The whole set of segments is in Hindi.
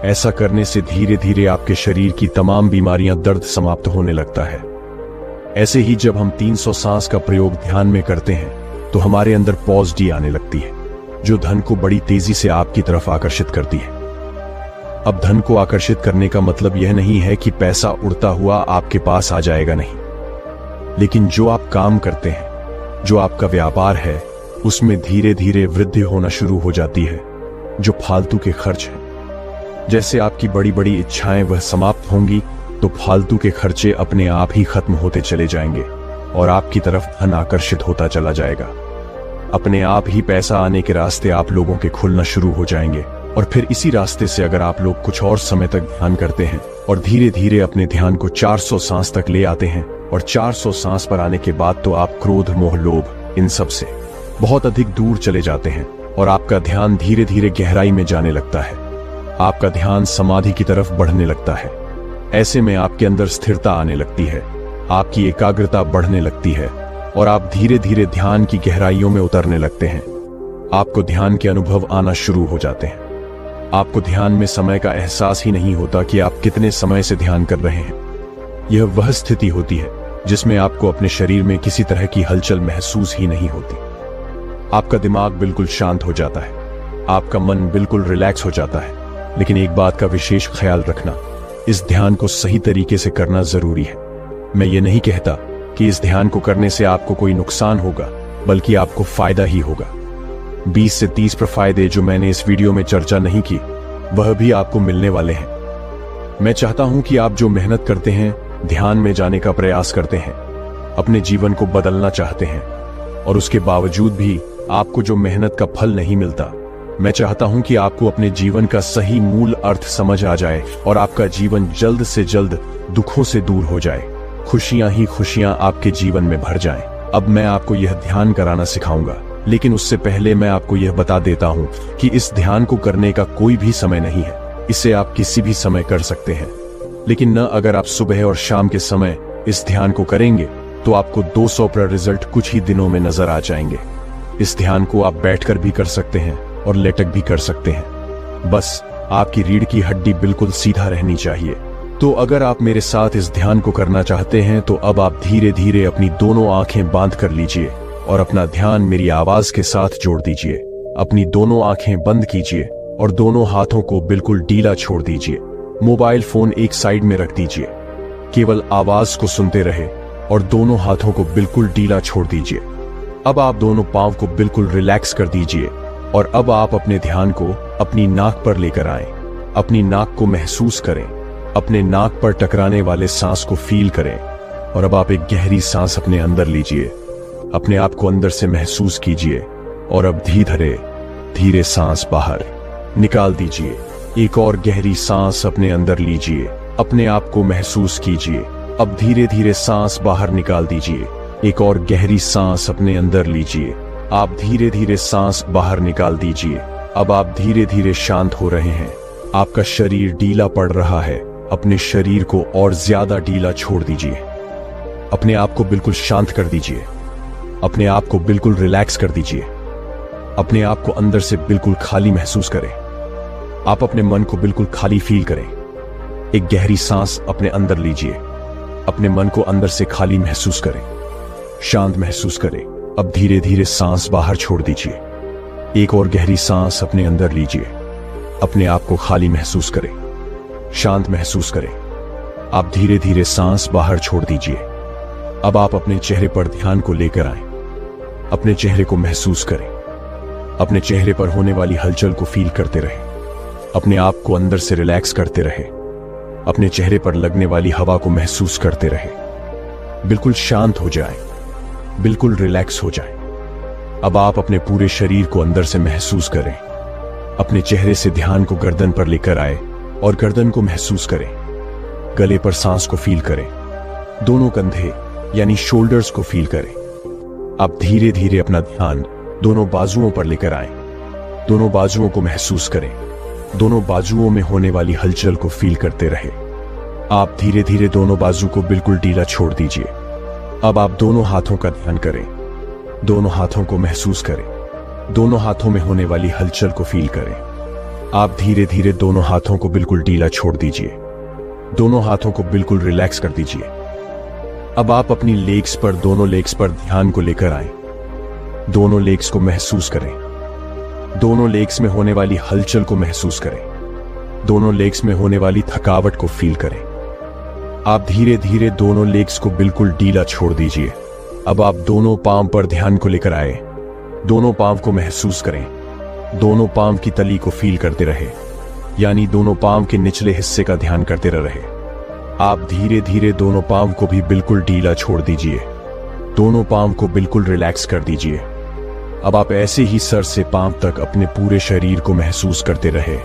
ऐसा करने से धीरे धीरे आपके शरीर की तमाम बीमारियां, दर्द समाप्त होने लगता है। ऐसे ही जब हम 300 सांस का प्रयोग ध्यान में करते हैं तो हमारे अंदर पॉजिटिव आने लगती है, जो धन को बड़ी तेजी से आपकी तरफ आकर्षित करती है। अब धन को आकर्षित करने का मतलब यह नहीं है कि पैसा उड़ता हुआ आपके पास आ जाएगा, नहीं, लेकिन जो आप काम करते हैं, जो आपका व्यापार है, उसमें धीरे धीरे वृद्धि होना शुरू हो जाती है। जो फालतू के खर्च हैं, जैसे आपकी बड़ी बड़ी इच्छाएं, वह समाप्त होंगी तो फालतू के खर्चे अपने आप ही खत्म होते चले जाएंगे और आपकी तरफ धन आकर्षित होता चला जाएगा। अपने आप ही पैसा आने के रास्ते आप लोगों के खुलना शुरू हो जाएंगे और फिर इसी रास्ते से अगर आप लोग कुछ और समय तक ध्यान करते हैं और धीरे धीरे अपने ध्यान को 400 सांस तक ले आते हैं और 400 सांस पर आने के बाद तो आप क्रोध, मोह, लोभ, इन सब से बहुत अधिक दूर चले जाते हैं और आपका ध्यान धीरे धीरे गहराई में जाने लगता है। आपका ध्यान समाधि की तरफ बढ़ने लगता है। ऐसे में आपके अंदर स्थिरता आने लगती है, आपकी एकाग्रता बढ़ने लगती है और आप धीरे धीरे ध्यान की गहराइयों में उतरने लगते हैं। आपको ध्यान के अनुभव आना शुरू हो जाते हैं। आपको ध्यान में समय का एहसास ही नहीं होता कि आप कितने समय से ध्यान कर रहे हैं। यह वह स्थिति होती है जिसमें आपको अपने शरीर में किसी तरह की हलचल महसूस ही नहीं होती। आपका दिमाग बिल्कुल शांत हो जाता है, आपका मन बिल्कुल रिलैक्स हो जाता है। लेकिन एक बात का विशेष ख्याल रखना, इस ध्यान को सही तरीके से करना जरूरी है। मैं ये नहीं कहता कि इस ध्यान को करने से आपको कोई नुकसान होगा, बल्कि आपको फायदा ही होगा। 20 से 30 फायदे जो मैंने इस वीडियो में चर्चा नहीं की, वह भी आपको मिलने वाले हैं। मैं चाहता हूं कि आप जो मेहनत करते हैं, ध्यान में जाने का प्रयास करते हैं, अपने जीवन को बदलना चाहते हैं और उसके बावजूद भी आपको जो मेहनत का फल नहीं मिलता, मैं चाहता हूं कि आपको अपने जीवन का सही मूल अर्थ समझ आ जाए और आपका जीवन जल्द से जल्द दुखों से दूर हो जाए, खुशियां ही खुशियां आपके जीवन में भर जाएं। अब मैं आपको यह ध्यान कराना सिखाऊंगा, लेकिन उससे पहले मैं आपको यह बता देता हूं कि इस ध्यान को करने का कोई भी समय नहीं है। इसे आप किसी भी समय कर सकते हैं, लेकिन न अगर आप सुबह और शाम के समय इस ध्यान को करेंगे तो आपको 200% रिजल्ट कुछ ही दिनों में नजर आ जाएंगे। इस ध्यान को आप बैठकर भी कर सकते हैं और लेटक भी कर सकते हैं, बस आपकी रीढ़ की हड्डी बिल्कुल सीधा रहनी चाहिए। तो अगर आप मेरे साथ इस ध्यान को करना चाहते हैं तो अब आप धीरे धीरे अपनी दोनों आंखें बांध कर लीजिए और अपना ध्यान मेरी आवाज के साथ जोड़ दीजिए। अपनी दोनों आंखें बंद कीजिए और दोनों हाथों को बिल्कुल ढीला छोड़ दीजिए। मोबाइल फोन एक साइड में रख दीजिए, केवल आवाज को सुनते रहे और दोनों हाथों को बिल्कुल ढीला छोड़ दीजिए। अब आप दोनों पांव को बिल्कुल रिलैक्स कर दीजिए और अब आप अपने ध्यान को अपनी नाक पर लेकर आएं। अपनी नाक को महसूस करें, अपने नाक पर टकराने वाले सांस को फील करें और अब आप एक गहरी सांस अपने अंदर लीजिए। अपने आप को अंदर से महसूस कीजिए और अब धीरे धीरे सांस बाहर निकाल दीजिए। एक और गहरी सांस अपने अंदर लीजिए, अपने आप को महसूस कीजिए। अब धीरे धीरे सांस बाहर निकाल दीजिए। एक और गहरी सांस अपने अंदर लीजिए। आप धीरे धीरे सांस बाहर निकाल दीजिए। अब आप धीरे धीरे शांत हो रहे हैं। आपका शरीर ढीला पड़ रहा है। अपने शरीर को और ज्यादा ढीला छोड़ दीजिए। अपने आप को बिल्कुल शांत कर दीजिए। अपने आप को बिल्कुल रिलैक्स कर दीजिए। अपने आप को अंदर से बिल्कुल खाली महसूस करें। आप अपने मन को बिल्कुल खाली फील करें। एक गहरी सांस अपने अंदर लीजिए। अपने मन को अंदर से खाली महसूस करें, शांत महसूस करें। अब धीरे धीरे सांस बाहर छोड़ दीजिए। एक और गहरी सांस अपने अंदर लीजिए। अपने आप को खाली महसूस करें, शांत महसूस करें। आप धीरे धीरे सांस बाहर छोड़ दीजिए। अब आप अपने चेहरे पर ध्यान को लेकर आएं। अपने चेहरे को महसूस करें। अपने चेहरे पर होने वाली हलचल को फील करते रहें। अपने आप को अंदर से रिलैक्स करते रहें। अपने चेहरे पर लगने वाली हवा को महसूस करते रहें। बिल्कुल शांत हो जाएं, बिल्कुल रिलैक्स हो जाएं। अब आप अपने पूरे शरीर को अंदर से महसूस करें। अपने चेहरे से ध्यान को गर्दन पर लेकर आए और गर्दन को महसूस करें। गले पर सांस को फील करें। दोनों कंधे यानी शोल्डर्स को फील करें। आप धीरे धीरे अपना ध्यान दोनों बाजुओं पर लेकर आएं। दोनों बाजुओं को महसूस करें। दोनों बाजुओं में होने वाली हलचल को फील करते रहे। आप धीरे धीरे दोनों बाजू को बिल्कुल ढीला छोड़ दीजिए। अब आप दोनों हाथों का ध्यान करें। दोनों हाथों को महसूस करें। दोनों हाथों में होने वाली हलचल को फील करें। आप धीरे धीरे दोनों हाथों को बिल्कुल ढीला छोड़ दीजिए। दोनों हाथों को बिल्कुल रिलैक्स कर दीजिए। अब आप अपनी लेग्स पर, दोनों लेग्स पर ध्यान को लेकर आए। दोनों लेग्स को महसूस करें। दोनों लेग्स में होने वाली हलचल को महसूस करें। दोनों लेग्स में होने वाली थकावट को फील करें। आप धीरे धीरे दोनों लेग्स को बिल्कुल ढीला छोड़ दीजिए। अब आप दोनों पांव पर ध्यान को लेकर आए। दोनों पांव को महसूस करें। दोनों पांव की तली को फील करते रहे, यानी दोनों पांव के निचले हिस्से का ध्यान करते रहे। आप धीरे धीरे दोनों पांव को भी बिल्कुल ढीला छोड़ दीजिए। दोनों पांव को बिल्कुल रिलैक्स कर दीजिए। अब आप ऐसे ही सर से पांव तक अपने पूरे शरीर को महसूस करते रहे।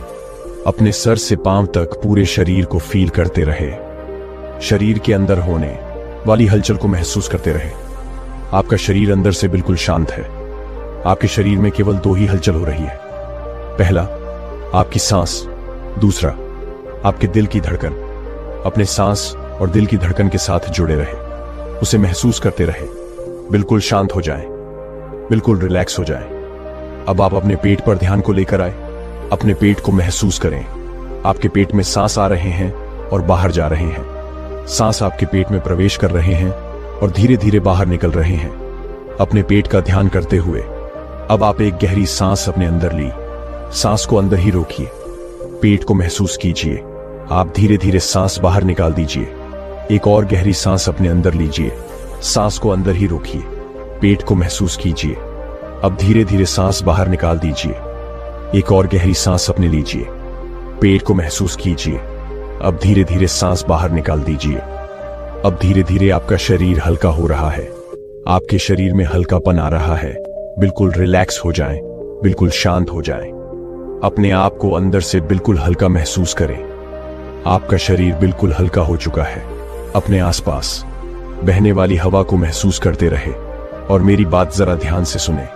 अपने सर से पांव तक पूरे शरीर को फील करते रहे। शरीर के अंदर होने वाली हलचल को महसूस करते रहे। आपका शरीर अंदर से बिल्कुल शांत है। आपके शरीर में केवल दो ही हलचल हो रही है। पहला, आपकी सांस। दूसरा, आपके दिल की धड़कन। अपने सांस और दिल की धड़कन के साथ जुड़े रहे, उसे महसूस करते रहे। बिल्कुल शांत हो जाएं, बिल्कुल रिलैक्स हो जाएं। अब आप अपने पेट पर ध्यान को लेकर आए। अपने पेट को महसूस करें। आपके पेट में सांस आ रहे हैं और बाहर जा रहे हैं। सांस आपके पेट में प्रवेश कर रहे हैं और धीरे धीरे बाहर निकल रहे हैं। अपने पेट का ध्यान करते हुए अब आप एक गहरी सांस अपने अंदर ली। सांस को अंदर ही रोकिए। पेट को महसूस कीजिए। आप धीरे धीरे सांस बाहर निकाल दीजिए। एक और गहरी सांस अपने अंदर लीजिए। सांस को अंदर ही रोकिए। पेट को महसूस कीजिए। अब धीरे धीरे सांस बाहर निकाल दीजिए। एक और गहरी सांस अपने लीजिए। पेट को महसूस कीजिए। अब धीरे धीरे सांस बाहर निकाल दीजिए। अब धीरे धीरे आपका शरीर हल्का हो रहा है। आपके शरीर में हल्कापन आ रहा है। बिल्कुल रिलैक्स हो जाएं, बिल्कुल शांत हो जाएं। अपने आप को अंदर से बिल्कुल हल्का महसूस करें। आपका शरीर बिल्कुल हल्का हो चुका है। अपने आसपास बहने वाली हवा को महसूस करते रहे और मेरी बात जरा ध्यान से सुने।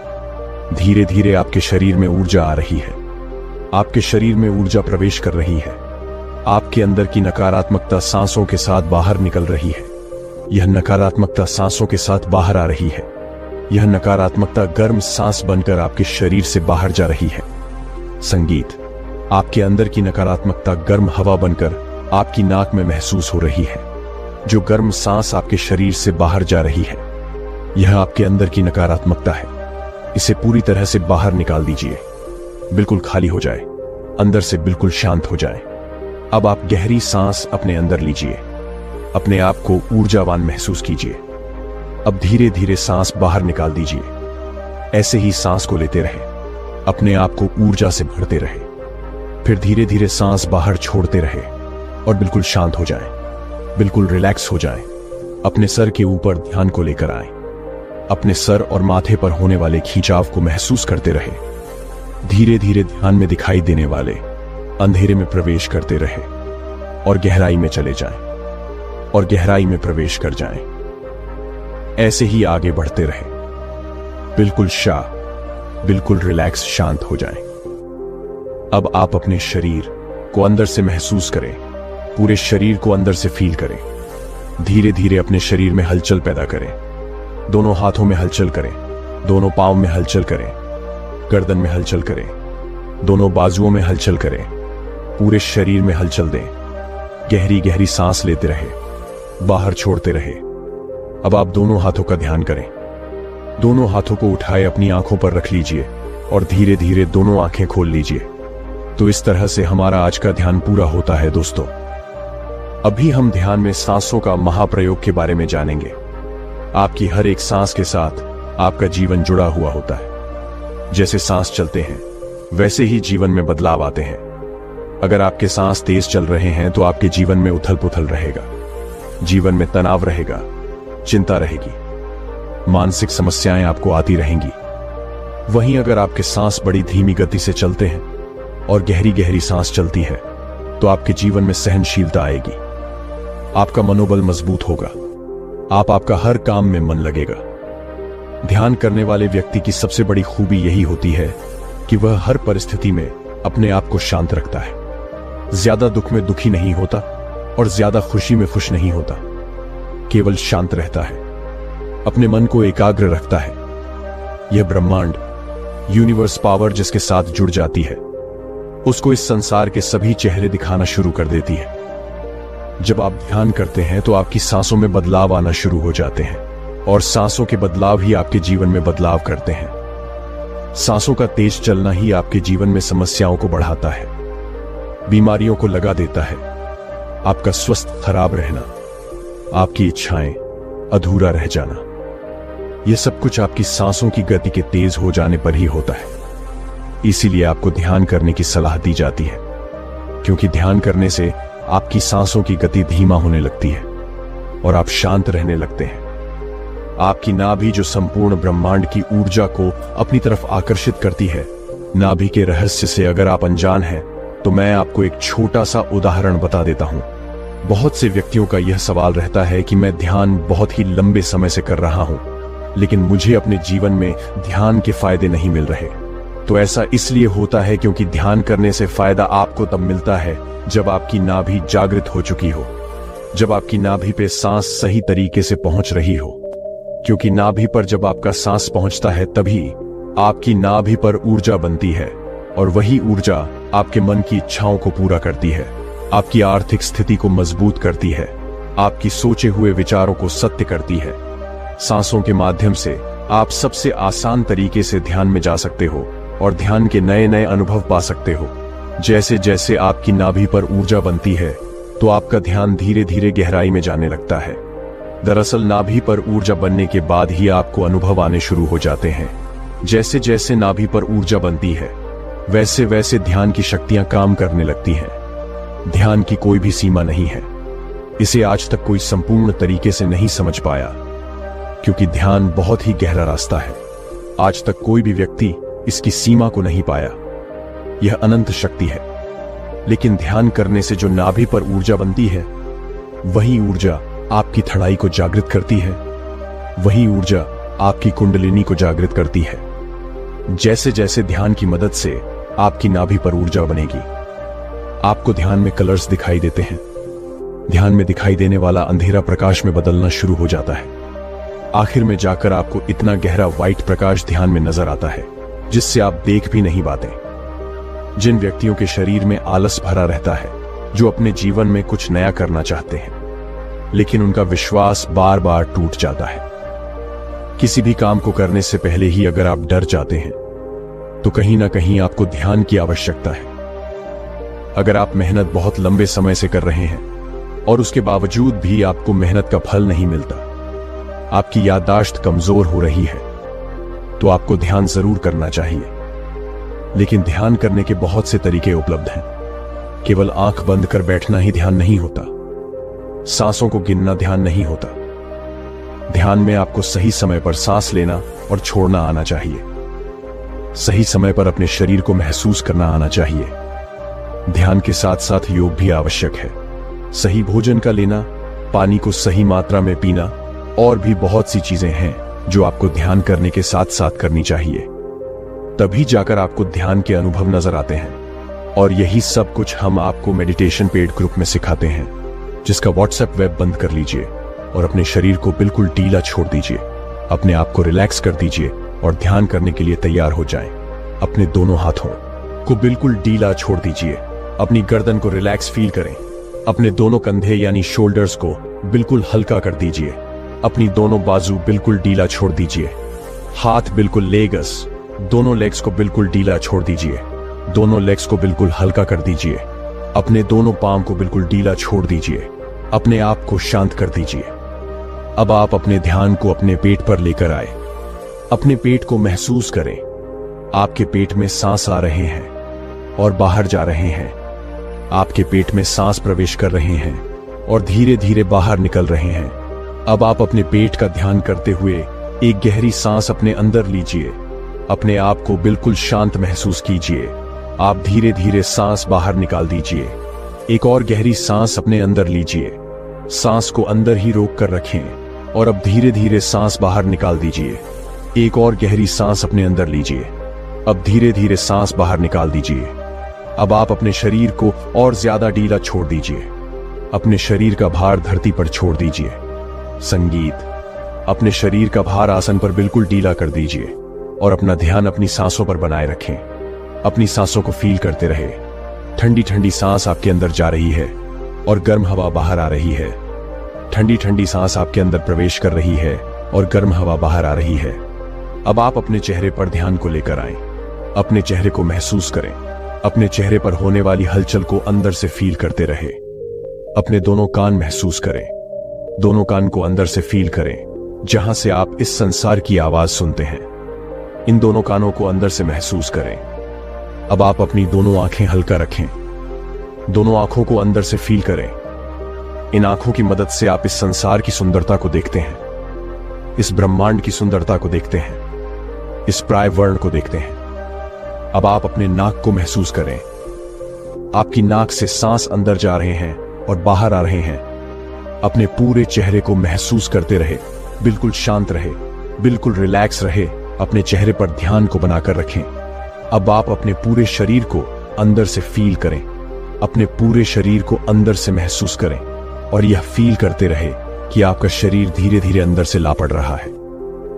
धीरे धीरे आपके शरीर में ऊर्जा आ रही है। आपके शरीर में ऊर्जा प्रवेश कर रही है। आपके अंदर की नकारात्मकता सांसों के साथ बाहर निकल रही है। यह नकारात्मकता सांसों के साथ बाहर आ रही है। यह नकारात्मकता गर्म सांस बनकर आपके शरीर से बाहर जा रही है। संगीत, आपके अंदर की नकारात्मकता गर्म हवा बनकर आपकी नाक में महसूस हो रही है। जो गर्म सांस आपके शरीर से बाहर जा रही है, यह आपके अंदर की नकारात्मकता है। इसे पूरी तरह से बाहर निकाल दीजिए। बिल्कुल खाली हो जाए, अंदर से बिल्कुल शांत हो जाए। अब आप गहरी सांस अपने अंदर लीजिए। अपने आप को ऊर्जावान महसूस कीजिए। अब धीरे धीरे सांस बाहर निकाल दीजिए। ऐसे ही सांस को लेते रहे, अपने आप को ऊर्जा से भरते रहे। फिर धीरे धीरे सांस बाहर छोड़ते रहे और बिल्कुल शांत हो जाएं, बिल्कुल रिलैक्स हो जाएं। अपने सर के ऊपर ध्यान को लेकर आएं। अपने सर और माथे पर होने वाले खिंचाव को महसूस करते रहे। धीरे धीरे ध्यान में दिखाई देने वाले अंधेरे में प्रवेश करते रहे और गहराई में चले जाएं और गहराई में प्रवेश कर जाएं। ऐसे ही आगे बढ़ते रहे। बिल्कुल बिल्कुल रिलैक्स, शांत हो जाएं। अब आप अपने शरीर को अंदर से महसूस करें। पूरे शरीर को अंदर से फील करें। धीरे धीरे अपने शरीर में हलचल पैदा करें। दोनों हाथों में हलचल करें। दोनों पांव में हलचल करें। गर्दन में हलचल करें। दोनों बाजुओं में हलचल करें। पूरे शरीर में हलचल दें। गहरी गहरी सांस लेते रहे, बाहर छोड़ते रहे। अब आप दोनों हाथों का ध्यान करें। दोनों हाथों को उठाए अपनी आंखों पर रख लीजिए और धीरे धीरे दोनों आंखें खोल लीजिए। तो इस तरह से हमारा आज का ध्यान पूरा होता है दोस्तों। अभी हम ध्यान में सांसों का महाप्रयोग के बारे में जानेंगे। आपकी हर एक सांस के साथ आपका जीवन जुड़ा हुआ होता है। जैसे सांस चलते हैं, वैसे ही जीवन में बदलाव आते हैं। अगर आपके सांस तेज चल रहे हैं तो आपके जीवन में उथल पुथल रहेगा। जीवन में तनाव रहेगा, चिंता रहेगी, मानसिक समस्याएं आपको आती रहेंगी। वहीं अगर आपके सांस बड़ी धीमी गति से चलते हैं और गहरी गहरी सांस चलती है तो आपके जीवन में सहनशीलता आएगी। आपका मनोबल मजबूत होगा। आपका हर काम में मन लगेगा। ध्यान करने वाले व्यक्ति की सबसे बड़ी खूबी यही होती है कि वह हर परिस्थिति में अपने आप को शांत रखता है। ज्यादा दुख में दुखी नहीं होता और ज्यादा खुशी में खुश नहीं होता। केवल शांत रहता है, अपने मन को एकाग्र रखता है। यह ब्रह्मांड, यूनिवर्स पावर जिसके साथ जुड़ जाती है, उसको इस संसार के सभी चेहरे दिखाना शुरू कर देती है। जब आप ध्यान करते हैं तो आपकी सांसों में बदलाव आना शुरू हो जाते हैं और सांसों के बदलाव ही आपके जीवन में बदलाव करते हैं। सांसों का तेज चलना ही आपके जीवन में समस्याओं को बढ़ाता है, बीमारियों को लगा देता है। आपका स्वस्थ खराब रहना, आपकी इच्छाएं अधूरा रह जाना, यह सब कुछ आपकी सांसों की गति के तेज हो जाने पर ही होता है। इसीलिए आपको ध्यान करने की सलाह दी जाती है, क्योंकि ध्यान करने से आपकी सांसों की गति धीमा होने लगती है और आप शांत रहने लगते हैं। आपकी नाभि जो संपूर्ण ब्रह्मांड की ऊर्जा को अपनी तरफ आकर्षित करती है, नाभि के रहस्य से अगर आप अनजान हैं तो मैं आपको एक छोटा सा उदाहरण बता देता हूं। बहुत से व्यक्तियों का यह सवाल रहता है कि मैं ध्यान बहुत ही लंबे समय से कर रहा हूं, लेकिन मुझे अपने जीवन में ध्यान के फायदे नहीं मिल रहे। तो ऐसा इसलिए होता है क्योंकि ध्यान करने से फायदा आपको तब मिलता है जब आपकी नाभि जागृत हो चुकी हो, जब आपकी नाभि पे सांस सही तरीके से पहुंच रही हो। क्योंकि नाभि पर जब आपका सांस पहुंचता है तभी आपकी नाभि पर ऊर्जा बनती है और वही ऊर्जा आपके मन की इच्छाओं को पूरा करती है, आपकी आर्थिक स्थिति को मजबूत करती है, आपकी सोचे हुए विचारों को सत्य करती है। सांसों के माध्यम से आप सबसे आसान तरीके से ध्यान में जा सकते हो और ध्यान के नए नए अनुभव पा सकते हो। जैसे जैसे आपकी नाभि पर ऊर्जा बनती है तो आपका ध्यान धीरे धीरे गहराई में जाने लगता है। दरअसल नाभि पर ऊर्जा बनने के बाद ही आपको अनुभव आने शुरू हो जाते हैं। जैसे जैसे नाभि पर ऊर्जा बनती है वैसे वैसे ध्यान की शक्तियां काम करने लगती हैं। ध्यान की कोई भी सीमा नहीं है। इसे आज तक कोई संपूर्ण तरीके से नहीं समझ पाया, क्योंकि ध्यान बहुत ही गहरा रास्ता है। आज तक कोई भी व्यक्ति इसकी सीमा को नहीं पाया। यह अनंत शक्ति है। लेकिन ध्यान करने से जो नाभि पर ऊर्जा बनती है, वही ऊर्जा आपकी थड़ाई को जागृत करती है, वही ऊर्जा आपकी कुंडलिनी को जागृत करती है। जैसे जैसे ध्यान की मदद से आपकी नाभि पर ऊर्जा बनेगी, आपको ध्यान में कलर्स दिखाई देते हैं। ध्यान में दिखाई देने वाला अंधेरा प्रकाश में बदलना शुरू हो जाता है। आखिर में जाकर आपको इतना गहरा व्हाइट प्रकाश ध्यान में नजर आता है जिससे आप देख भी नहीं पाते। जिन व्यक्तियों के शरीर में आलस भरा रहता है, जो अपने जीवन में कुछ नया करना चाहते हैं लेकिन उनका विश्वास बार बार टूट जाता है। किसी भी काम को करने से पहले ही अगर आप डर जाते हैं तो कहीं ना कहीं आपको ध्यान की आवश्यकता है। अगर आप मेहनत बहुत लंबे समय से कर रहे हैं और उसके बावजूद भी आपको मेहनत का फल नहीं मिलता, आपकी याददाश्त कमजोर हो रही है, तो आपको ध्यान जरूर करना चाहिए। लेकिन ध्यान करने के बहुत से तरीके उपलब्ध हैं। केवल आंख बंद कर बैठना ही ध्यान नहीं होता। सांसों को गिनना ध्यान नहीं होता। ध्यान में आपको सही समय पर सांस लेना और छोड़ना आना चाहिए। सही समय पर अपने शरीर को महसूस करना आना चाहिए। ध्यान के साथ साथ योग भी आवश्यक है। सही भोजन का लेना, पानी को सही मात्रा में पीना और भी बहुत सी चीजें हैं जो आपको ध्यान करने के साथ साथ करनी चाहिए। तभी जाकर आपको ध्यान के अनुभव नजर आते हैं। और यही सब कुछ हम आपको मेडिटेशन पेड ग्रुप में सिखाते हैं, जिसका व्हाट्सएप वेब बंद कर लीजिए और अपने शरीर को बिल्कुल ढीला छोड़ दीजिए। अपने आप को रिलैक्स कर दीजिए और ध्यान करने के लिए तैयार हो जाएं। अपने दोनों हाथों को बिल्कुल ढीला छोड़ दीजिए। अपनी गर्दन को रिलैक्स फील करें। अपने दोनों कंधे यानी शोल्डर्स को बिल्कुल हल्का कर दीजिए। अपनी दोनों बाजू बिल्कुल ढीला छोड़ दीजिए। हाथ बिल्कुल लेग्स, दोनों लेग्स को बिल्कुल ढीला छोड़ दीजिए। दोनों लेग्स को बिल्कुल हल्का कर दीजिए। अपने दोनों पांव को बिल्कुल ढीला छोड़ दीजिए। अपने आप को शांत कर दीजिए। अब आप अपने ध्यान को अपने पेट पर लेकर आए। अपने पेट को महसूस करें। आपके पेट में सांस आ रहे हैं और बाहर जा रहे हैं। आपके पेट में सांस प्रवेश कर रहे हैं और धीरे धीरे बाहर निकल रहे हैं। अब आप अपने पेट का ध्यान करते हुए एक गहरी सांस अपने अंदर लीजिए। अपने आप को बिल्कुल शांत महसूस कीजिए। आप धीरे धीरे सांस बाहर निकाल दीजिए। एक और गहरी सांस अपने अंदर लीजिए। सांस को अंदर ही रोक कर रखें और अब धीरे धीरे सांस बाहर निकाल दीजिए। एक और गहरी सांस अपने अंदर लीजिए। अब धीरे धीरे सांस बाहर निकाल दीजिए। अब आप अपने शरीर को और ज्यादा ढीला छोड़ दीजिए। अपने शरीर का भार धरती पर छोड़ दीजिए। संगीत, अपने शरीर का भार आसन पर बिल्कुल ढीला कर दीजिए और अपना ध्यान अपनी सांसों पर बनाए रखें। अपनी सांसों को फील करते रहे। ठंडी ठंडी सांस आपके अंदर जा रही है और गर्म हवा बाहर आ रही है। ठंडी ठंडी सांस आपके अंदर प्रवेश कर रही है और गर्म हवा बाहर आ रही है। अब आप अपने चेहरे पर ध्यान को लेकर आएं। अपने चेहरे को महसूस करें। अपने चेहरे पर होने वाली हलचल को अंदर से फील करते रहे। अपने दोनों कान महसूस करें। दोनों कान को अंदर से फील करें, जहां से आप इस संसार की आवाज सुनते हैं। इन दोनों कानों को अंदर से महसूस करें। अब आप अपनी दोनों आंखें हल्का रखें। दोनों आंखों को अंदर से फील करें। इन आंखों की मदद से आप इस संसार की सुंदरता को देखते हैं। इस ब्रह्मांड की सुंदरता को देखते हैं। इस प्राय वर्ण को देखते हैं। अब आप अपने नाक को महसूस करें। आपकी नाक से सांस अंदर जा रहे हैं और बाहर आ रहे हैं। अपने पूरे चेहरे को महसूस करते रहे। बिल्कुल शांत रहे, बिल्कुल रिलैक्स रहे। अपने चेहरे पर ध्यान को बनाकर रखें। अब आप अपने पूरे शरीर को अंदर से फील करें। अपने पूरे शरीर को अंदर से महसूस करें और यह फील करते रहे कि आपका शरीर धीरे धीरे अंदर से लापड़ रहा है।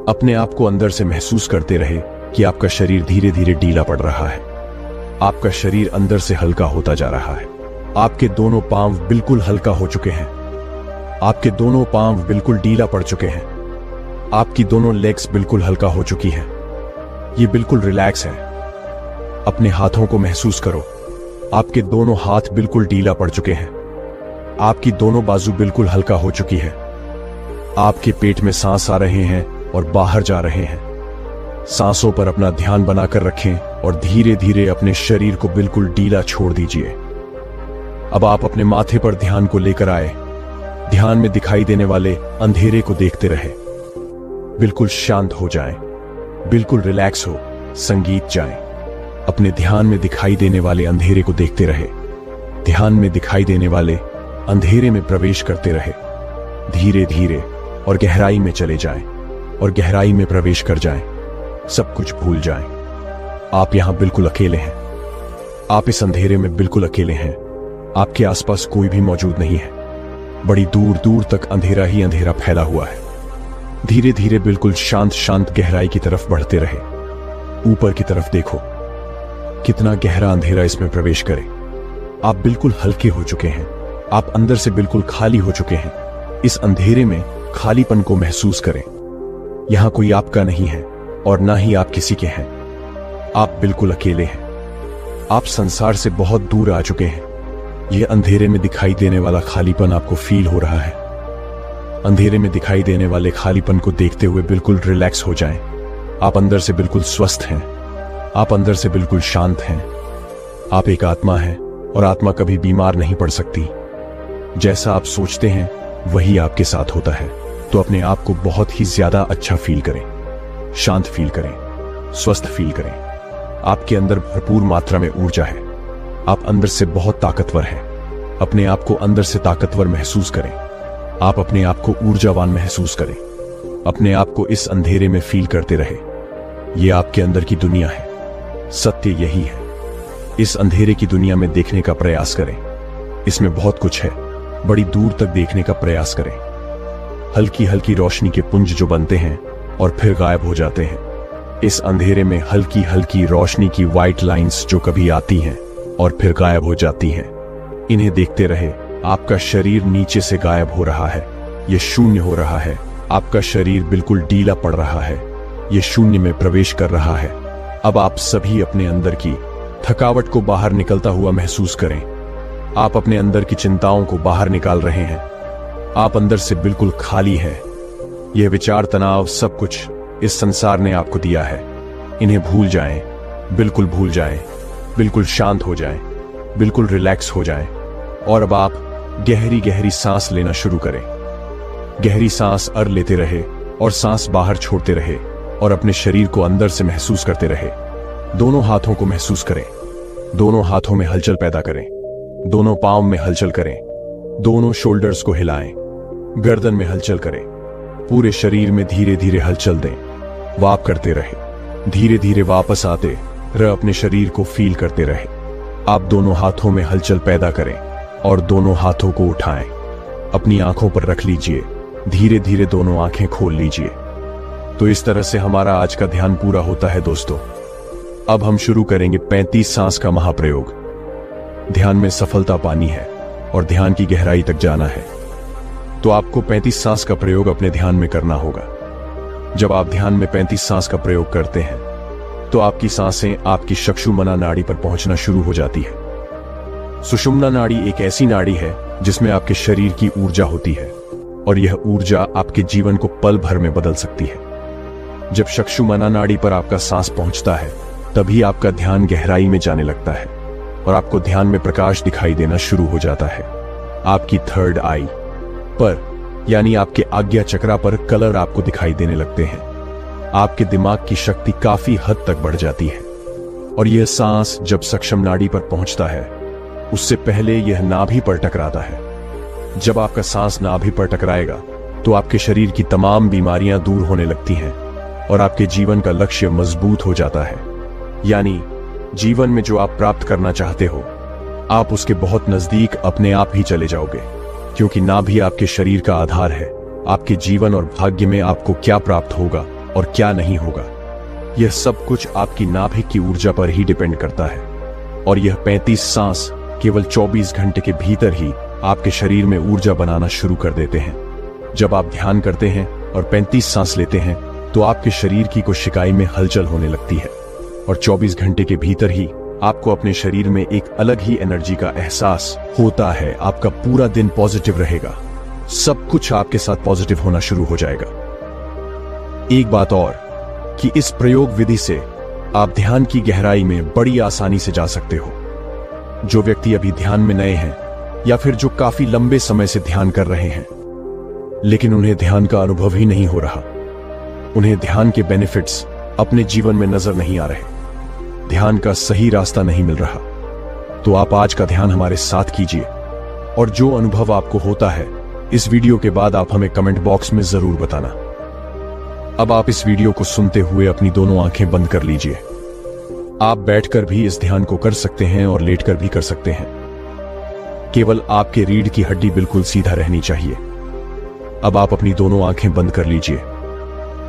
अपने आप को अंदर से महसूस करते रहे कि आपका शरीर धीरे धीरे ढीला पड़ रहा है। आपका शरीर अंदर से हल्का होता जा रहा है। आपके दोनों पांव बिल्कुल हल्का हो चुके हैं। आपके दोनों पांव बिल्कुल ढीला पड़ चुके हैं। आपकी दोनों लेग्स बिल्कुल हल्का हो चुकी हैं। ये बिल्कुल रिलैक्स है। अपने हाथों को महसूस करो। आपके दोनों हाथ बिल्कुल ढीला पड़ चुके हैं। आपकी दोनों बाजू बिल्कुल हल्का हो चुकी है। आपके पेट में सांस आ रहे हैं और बाहर जा रहे हैं। सांसों पर अपना ध्यान बनाकर रखें और धीरे धीरे अपने शरीर को बिल्कुल ढीला छोड़ दीजिए। अब आप अपने माथे पर ध्यान को लेकर आए। ध्यान में दिखाई देने वाले अंधेरे को देखते रहे। बिल्कुल शांत हो जाएं, बिल्कुल रिलैक्स हो, संगीत जाएं। अपने ध्यान में दिखाई देने वाले अंधेरे को देखते रहे। ध्यान में दिखाई देने वाले अंधेरे में प्रवेश करते रहे। धीरे धीरे और गहराई में चले जाएं और गहराई में प्रवेश कर जाएं। सब कुछ भूल जाएं। आप यहां बिल्कुल अकेले हैं। आप इस अंधेरे में बिल्कुल अकेले हैं। आपके आसपास कोई भी मौजूद नहीं है। बड़ी दूर दूर तक अंधेरा ही अंधेरा फैला हुआ है। धीरे धीरे बिल्कुल शांत शांत गहराई की तरफ बढ़ते रहे। ऊपर की तरफ देखो, कितना गहरा अंधेरा इसमें प्रवेश करे। आप बिल्कुल हल्के हो चुके हैं। आप अंदर से बिल्कुल खाली हो चुके हैं। इस अंधेरे में खालीपन को महसूस करें। यहां कोई आपका नहीं है और ना ही आप किसी के हैं। आप बिल्कुल अकेले हैं। आप संसार से बहुत दूर आ चुके हैं। यह अंधेरे में दिखाई देने वाला खालीपन आपको फील हो रहा है। अंधेरे में दिखाई देने वाले खालीपन को देखते हुए बिल्कुल रिलैक्स हो जाएं। आप अंदर से बिल्कुल स्वस्थ हैं। आप अंदर से बिल्कुल शांत हैं। आप एक आत्मा हैं और आत्मा कभी बीमार नहीं पड़ सकती। जैसा आप सोचते हैं वही आपके साथ होता है। तो अपने आप को बहुत ही ज्यादा अच्छा फील करें, शांत फील करें, स्वस्थ फील करें। आपके अंदर भरपूर मात्रा में ऊर्जा है। आप अंदर से बहुत ताकतवर हैं। अपने आप को अंदर से ताकतवर महसूस करें। आप अपने आप को ऊर्जावान महसूस करें। अपने आप को इस अंधेरे में फील करते रहे। यह आपके अंदर की दुनिया है। सत्य यही है। इस अंधेरे की दुनिया में देखने का प्रयास करें। इसमें बहुत कुछ है। बड़ी दूर तक देखने का प्रयास करें। हल्की हल्की रोशनी के पुंज जो बनते हैं और फिर गायब हो जाते हैं। इस अंधेरे में हल्की हल्की रोशनी की व्हाइट लाइंस जो कभी आती हैं और फिर गायब हो जाती हैं। इन्हें देखते रहे। आपका शरीर नीचे से गायब हो रहा है। यह शून्य हो रहा है। आपका शरीर बिल्कुल ढीला पड़ रहा है। यह शून्य में प्रवेश कर रहा है। अब आप सभी अपने अंदर की थकावट को बाहर निकलता हुआ महसूस करें। आप अपने अंदर की चिंताओं को बाहर निकाल रहे हैं। आप अंदर से बिल्कुल खाली हैं। यह विचार, तनाव, सब कुछ इस संसार ने आपको दिया है। इन्हें भूल जाएं, बिल्कुल भूल जाएं, बिल्कुल शांत हो जाएं, बिल्कुल रिलैक्स हो जाएं। और अब आप गहरी गहरी सांस लेना शुरू करें। गहरी सांस लेते रहे और सांस बाहर छोड़ते रहे और अपने शरीर को अंदर से महसूस करते रहे। दोनों हाथों को महसूस करें। दोनों हाथों में हलचल पैदा करें। दोनों पांव में हलचल करें। दोनं शोल्डर्स को हिलाएं। गर्दन में हलचल करें। पूरे शरीर में धीरे धीरे हलचल दें। वाप करते रहे। धीरे धीरे वापस आते रह अपने शरीर को फील करते रहे। आप दोनों हाथों में हलचल पैदा करें और दोनों हाथों को उठाएं। अपनी आंखों पर रख लीजिए। धीरे धीरे दोनों आंखें खोल लीजिए। तो इस तरह से हमारा आज का ध्यान पूरा होता है दोस्तों। अब हम शुरू करेंगे 35 सांस का महाप्रयोग। ध्यान में सफलता पानी है और ध्यान की गहराई तक जाना है, तो आपको 35 सांस का प्रयोग अपने ध्यान में करना होगा। जब आप ध्यान में 35 सांस का प्रयोग करते हैं तो आपकी सांसें आपकी चक्षुमना नाड़ी पर पहुंचना शुरू हो जाती है। सुषुम्ना नाड़ी एक ऐसी नाड़ी है जिसमें आपके शरीर की ऊर्जा होती है और यह ऊर्जा आपके जीवन को पल भर में बदल सकती है। जब चक्षुमना नाड़ी पर आपका सांस पहुंचता है तभी आपका ध्यान गहराई में जाने लगता है और आपको ध्यान में प्रकाश दिखाई देना शुरू हो जाता है। आपकी थर्ड आई पर यानी आपके आज्ञा चक्रा पर कलर आपको दिखाई देने लगते हैं। आपके दिमाग की शक्ति काफी हद तक बढ़ जाती है और यह सांस जब सक्षम नाड़ी पर पहुंचता है उससे पहले यह नाभि पर टकराता है। जब आपका सांस नाभि पर टकराएगा तो आपके शरीर की तमाम बीमारियां दूर होने लगती हैं और आपके जीवन का लक्ष्य मजबूत हो जाता है। यानी जीवन में जो आप प्राप्त करना चाहते हो आप उसके बहुत नजदीक अपने आप ही चले जाओगे, क्योंकि नाभि आपके शरीर का आधार है। आपके जीवन और भाग्य में आपको क्या प्राप्त होगा और क्या नहीं होगा, यह सब कुछ आपकी नाभि की ऊर्जा पर ही डिपेंड करता है। और यह 35 सांस केवल 24 घंटे के भीतर ही आपके शरीर में ऊर्जा बनाना शुरू कर देते हैं। जब आप ध्यान करते हैं और 35 सांस लेते हैं तो आपके शरीर की कोशिकाएं में हलचल होने लगती है और 24 घंटे के भीतर ही आपको अपने शरीर में एक अलग ही एनर्जी का एहसास होता है। आपका पूरा दिन पॉजिटिव रहेगा, सब कुछ आपके साथ पॉजिटिव होना शुरू हो जाएगा। एक बात और कि इस प्रयोग विधि से आप ध्यान की गहराई में बड़ी आसानी से जा सकते हो। जो व्यक्ति अभी ध्यान में नए हैं या फिर जो काफी लंबे समय से ध्यान कर रहे हैं लेकिन उन्हें ध्यान का अनुभव ही नहीं हो रहा, उन्हें ध्यान के बेनिफिट्स अपने जीवन में नजर नहीं आ रहे, ध्यान का सही रास्ता नहीं मिल रहा, तो आप आज का ध्यान हमारे साथ कीजिए और जो अनुभव आपको होता है इस वीडियो के बाद आप हमें कमेंट बॉक्स में जरूर बताना। अब आप इस वीडियो को सुनते हुए अपनी दोनों आंखें बंद कर लीजिए। आप बैठकर भी इस ध्यान को कर सकते हैं और लेटकर भी कर सकते हैं। केवल आपके रीढ़ की हड्डी बिल्कुल सीधा रहनी चाहिए। अब आप अपनी दोनों आंखें बंद कर लीजिए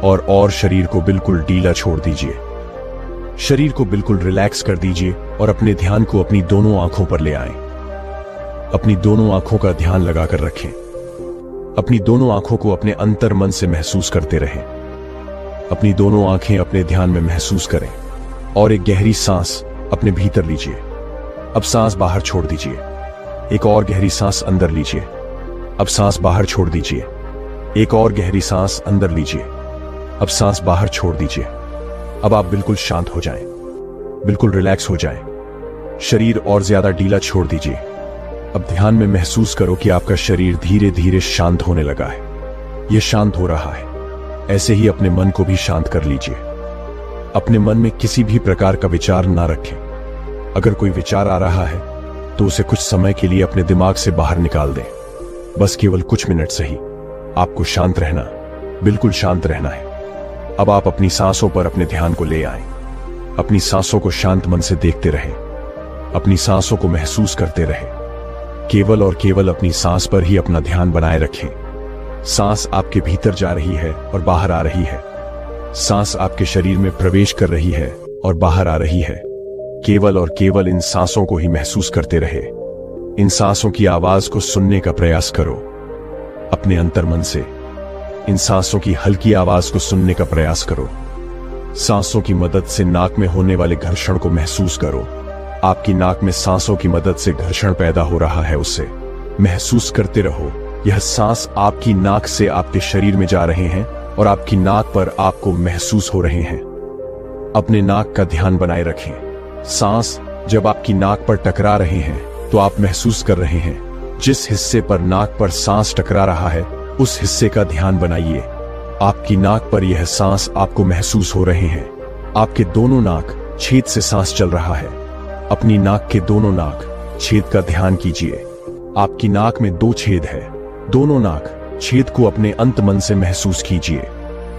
और शरीर को बिल्कुल ढीला छोड़ दीजिए। शरीर को बिल्कुल रिलैक्स कर दीजिए और अपने ध्यान को अपनी दोनों आंखों पर ले आएं। अपनी दोनों आंखों का ध्यान लगाकर रखें। अपनी दोनों आंखों को अपने अंतर मन से महसूस करते रहें। अपनी दोनों आंखें अपने ध्यान में महसूस करें और एक गहरी सांस अपने भीतर लीजिए। अब सांस बाहर छोड़ दीजिए। एक और गहरी सांस अंदर लीजिए। अब सांस बाहर छोड़ दीजिए। एक और गहरी सांस अंदर लीजिए। अब सांस बाहर छोड़ दीजिए। अब आप बिल्कुल शांत हो जाएं, बिल्कुल रिलैक्स हो जाएं। शरीर और ज्यादा ढीला छोड़ दीजिए। अब ध्यान में महसूस करो कि आपका शरीर धीरे धीरे शांत होने लगा है। यह शांत हो रहा है। ऐसे ही अपने मन को भी शांत कर लीजिए। अपने मन में किसी भी प्रकार का विचार ना रखें। अगर कोई विचार आ रहा है तो उसे कुछ समय के लिए अपने दिमाग से बाहर निकाल दें। बस केवल कुछ मिनट सही। आपको शांत रहना, बिल्कुल शांत रहना है। अब आप अपनी सांसों पर अपने ध्यान को ले आएं। अपनी सांसों को शांत मन से देखते रहें। अपनी सांसों को महसूस करते रहें। केवल और केवल अपनी सांस पर ही अपना ध्यान बनाए रखें। सांस आपके भीतर जा रही है और बाहर आ रही है। सांस आपके शरीर में प्रवेश कर रही है और बाहर आ रही है। केवल और केवल इन सांसों को ही महसूस करते रहे। इन सांसों की आवाज को सुनने का प्रयास करो अपने अंतर्मन से। इन सांसों की हल्की आवाज को सुनने का प्रयास करो। सांसों की मदद से नाक में होने वाले घर्षण को महसूस करो। आपकी नाक में सांसों की मदद से घर्षण पैदा हो रहा है, उसे महसूस करते रहो। यह सांस आपकी नाक से आपके शरीर में जा रहे हैं और आपकी नाक पर आपको महसूस हो रहे हैं। अपने नाक का ध्यान बनाए रखें। सांस जब आपकी नाक पर टकरा रहे हैं तो आप महसूस कर रहे हैं। जिस हिस्से पर नाक पर सांस टकरा रहा है उस हिस्से का ध्यान बनाइए। आपकी नाक पर यह सांस आपको महसूस हो रहे हैं। आपके दोनों नाक छेद से सांस चल रहा है। अपनी नाक के दोनों नाक छेद का ध्यान कीजिए। आपकी नाक में 2 छेद है। दोनों नाक छेद को अपने अंत मन से महसूस कीजिए।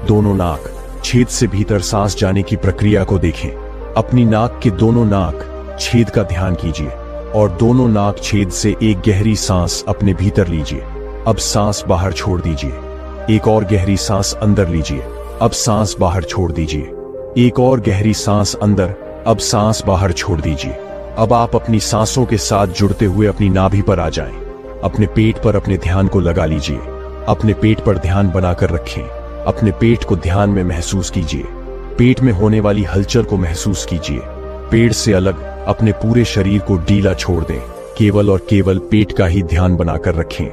दोनों नाक छेद से भीतर सांस जाने की प्रक्रिया को देखें। अपनी नाक के दोनों नाक छेद का ध्यान कीजिए और दोनों नाक छेद से एक गहरी सांस अपने भीतर लीजिए। अब सांस बाहर छोड़ दीजिए। एक और गहरी सांस अंदर लीजिए। अब सांस बाहर छोड़ दीजिए। एक और गहरी सांस अंदर। अब सांस बाहर छोड़ दीजिए। अब आप अपनी सांसों के साथ जुड़ते हुए अपनी नाभि पर आ जाएं। अपने पेट पर अपने ध्यान को लगा लीजिए। अपने पेट पर ध्यान बनाकर रखें। अपने पेट को ध्यान में महसूस कीजिए। पेट में होने वाली हलचल को महसूस कीजिए। पेट से अलग अपने पूरे शरीर को ढीला छोड़ दें। केवल और केवल पेट का ही ध्यान बनाकर रखें।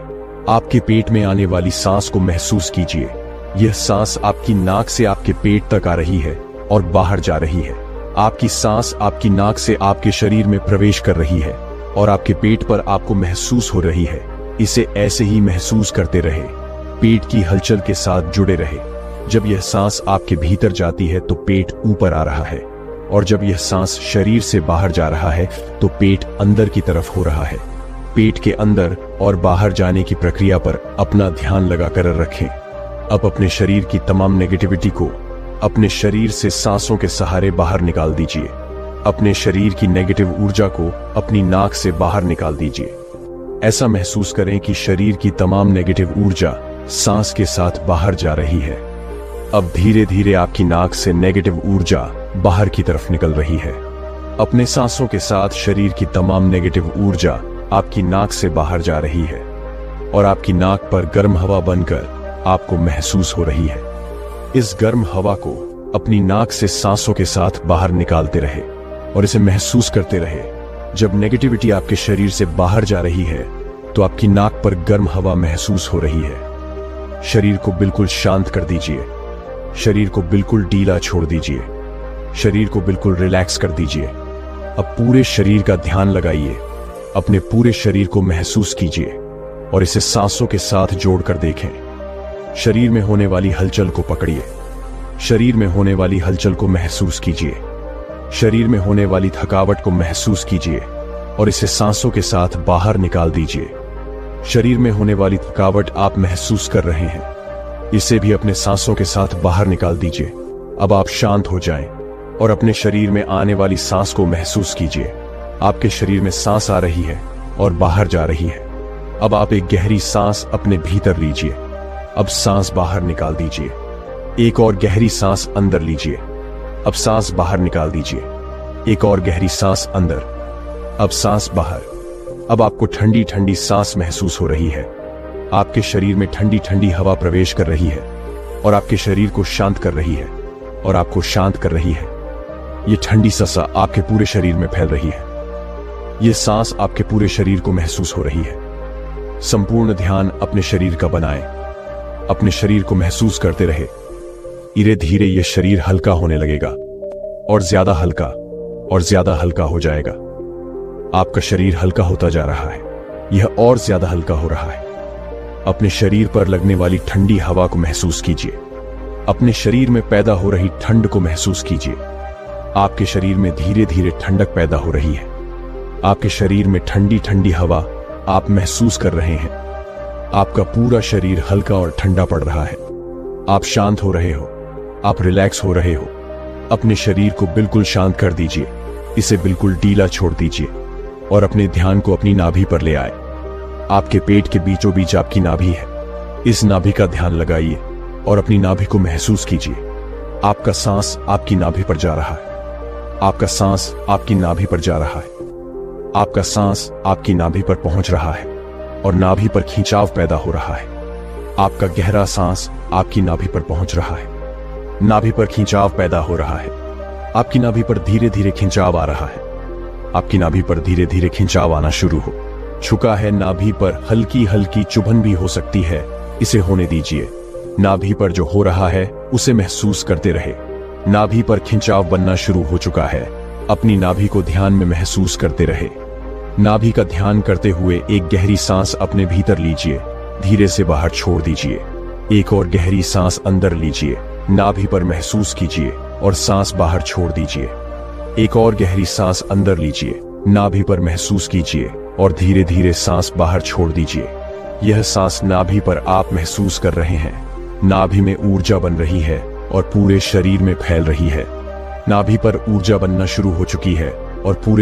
आपके पेट में आने वाली सांस को महसूस कीजिए। यह सांस आपकी नाक से आपके पेट तक आ रही है और बाहर जा रही है। आपकी सांस आपकी नाक से आपके शरीर में प्रवेश कर रही है और आपके पेट पर आपको महसूस हो रही है। इसे ऐसे ही महसूस करते रहे। पेट की हलचल के साथ जुड़े रहे। जब यह सांस आपके भीतर जाती है तो पेट ऊपर आ रहा है, और जब यह सांस शरीर से बाहर जा रहा है तो पेट अंदर की तरफ हो रहा है। पेट के अंदर और बाहर जाने की प्रक्रिया पर अपना ध्यान लगाकर रखें। अब अपने शरीर की तमाम नेगेटिविटी को अपने शरीर से सांसों के सहारे बाहर निकाल दीजिए। अपने शरीर की नेगेटिव ऊर्जा को अपनी नाक से बाहर निकाल दीजिए। ऐसा महसूस करें कि शरीर की तमाम नेगेटिव ऊर्जा सांस के साथ बाहर जा रही है। अब धीरे धीरे आपकी नाक से नेगेटिव ऊर्जा बाहर की तरफ निकल रही है। अपने सांसों के साथ शरीर की तमाम नेगेटिव ऊर्जा आपकी नाक से बाहर जा रही है और आपकी नाक पर गर्म हवा बनकर आपको महसूस हो रही है। इस गर्म हवा को अपनी नाक से सांसों के साथ बाहर निकालते रहे और इसे महसूस करते रहे। जब नेगेटिविटी आपके शरीर से बाहर जा रही है तो आपकी नाक पर गर्म हवा महसूस हो रही है। शरीर को बिल्कुल शांत कर दीजिए। शरीर को बिल्कुल ढीला छोड़ दीजिए। शरीर को बिल्कुल रिलैक्स कर दीजिए। अब पूरे शरीर का ध्यान लगाइए। अपने पूरे शरीर को महसूस कीजिए और इसे सांसों के साथ जोड़कर देखें। शरीर में होने वाली हलचल को पकड़िए। शरीर में होने वाली हलचल को महसूस कीजिए। शरीर में होने वाली थकावट को महसूस कीजिए और इसे सांसों के साथ बाहर निकाल दीजिए। शरीर में होने वाली थकावट आप महसूस कर रहे हैं, इसे भी अपने सांसों के साथ बाहर निकाल दीजिए। अब आप शांत हो जाएं और अपने शरीर में आने वाली सांस को महसूस कीजिए। आपके शरीर में सांस आ रही है और बाहर जा रही है। अब आप एक गहरी सांस अपने भीतर लीजिए। अब सांस बाहर निकाल दीजिए। एक और गहरी सांस अंदर लीजिए। अब सांस बाहर निकाल दीजिए। एक और गहरी सांस अंदर। अब सांस बाहर। अब आपको ठंडी ठंडी सांस महसूस हो रही है। आपके शरीर में ठंडी ठंडी हवा प्रवेश कर रही है और आपके शरीर को शांत कर रही है और आपको शांत कर रही है। ये ठंडी सांस आपके पूरे शरीर में फैल रही है। ये सांस आपके पूरे शरीर को महसूस हो रही है। संपूर्ण ध्यान अपने शरीर का बनाएं। अपने शरीर को महसूस करते रहे। धीरे धीरे यह शरीर हल्का होने लगेगा और ज्यादा हल्का हो जाएगा। आपका शरीर हल्का होता जा रहा है। यह और ज्यादा हल्का हो रहा है। अपने शरीर पर लगने वाली ठंडी हवा को महसूस कीजिए। अपने शरीर में पैदा हो रही ठंड को महसूस कीजिए। आपके शरीर में धीरे धीरे ठंडक पैदा हो रही है। आपके शरीर में ठंडी ठंडी हवा आप महसूस कर रहे हैं। आपका पूरा शरीर हल्का और ठंडा पड़ रहा है। आप शांत हो रहे हो। आप रिलैक्स हो रहे हो। अपने शरीर को बिल्कुल शांत कर दीजिए। इसे बिल्कुल ढीला छोड़ दीजिए और अपने ध्यान को अपनी नाभि पर ले आए। आपके पेट के बीचों बीच आपकी नाभि है। इस नाभि का ध्यान लगाइए और अपनी नाभि को महसूस कीजिए। आपका सांस आपकी नाभि पर जा रहा है। आपका सांस आपकी नाभि पर जा रहा है। आपका सांस आपकी नाभि पर पहुंच रहा है और नाभि पर खिंचाव पैदा हो रहा है। आपका गहरा सांस आपकी नाभि पर पहुंच रहा है। नाभि पर खिंचाव पैदा हो रहा है। आपकी नाभि पर धीरे धीरे खिंचाव आ रहा है। आपकी नाभि पर धीरे धीरे खिंचाव आना शुरू हो चुका है। नाभि पर हल्की हल्की चुभन भी हो सकती है, इसे होने दीजिए। नाभि पर जो हो रहा है उसे महसूस करते रहे। नाभि पर खिंचाव बनना शुरू हो चुका है। अपनी नाभि को ध्यान में महसूस करते रहे। नाभि का ध्यान करते हुए एक गहरी सांस अपने भीतर लीजिए। धीरे से बाहर छोड़ दीजिए। एक और गहरी सांस अंदर लीजिए। नाभि पर महसूस कीजिए और सांस बाहर छोड़ दीजिए। एक और गहरी सांस अंदर लीजिए। नाभि पर महसूस कीजिए और धीरे धीरे सांस बाहर छोड़ दीजिए। यह सांस नाभि पर आप महसूस कर रहे हैं। नाभि में ऊर्जा बन रही है और पूरे शरीर में फैल रही है। नाभि पर ऊर्जा बनना शुरू हो चुकी है और पूरे